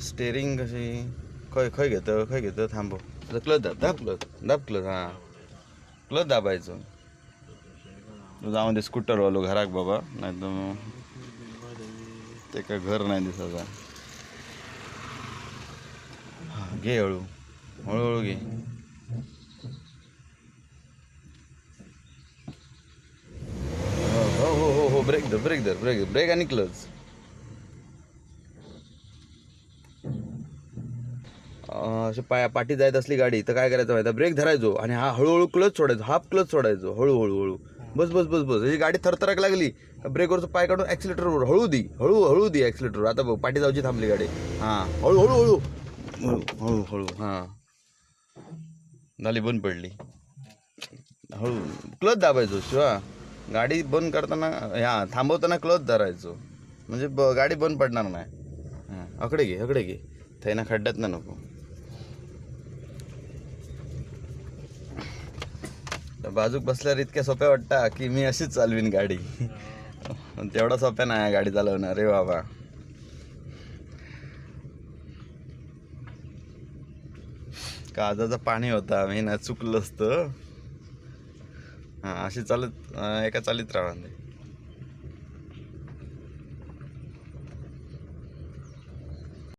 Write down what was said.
Steering कशी खंय खंय घेतं थांबव. क्लच दाब क्लच हां क्लच दाबायचं. तू जाऊन दे स्कूटरवालो घराक बाबा, नाही तर मग ते काय घर नाही दिसायचा. हां घे हळूहळू घे. हो हो हो हो ब्रेक आणि क्लच. असे पाठी जायत असली गाडी तर काय करायचं माहिती, ब्रेक धरायचो आणि हा हळूहळू क्लच सोडायचो, हाफ क्लच सोडायचो हळूहळू. बस बस बस बस ही गाडी थरथराक लागली ब्रेकवरचं पाय काढून ॲक्सिलेटरवर हळू दी ॲक्सिलेटरवर. आता बघ पाठी जाऊची थांबली गाडी. हां हळू हां झाली बंद पडली. हळू क्लच दाबायचो शिवा. गाडी बंद करताना थांबवताना क्लच धरायचो, म्हणजे गाडी बंद पडणार नाही. हां अकडे घे थैना खड्ड्यात ना नको. बाजूक बसल्यावर इतक्या सोप्या वाटता की मी अशीच चालवीन गाडी. तेवढा सोप्या नाही गाडी चालवणार रे बाबा. काजाचं पाणी होता मी ना चुकलं असतं. हां अशी चालत एका चालीत राहा.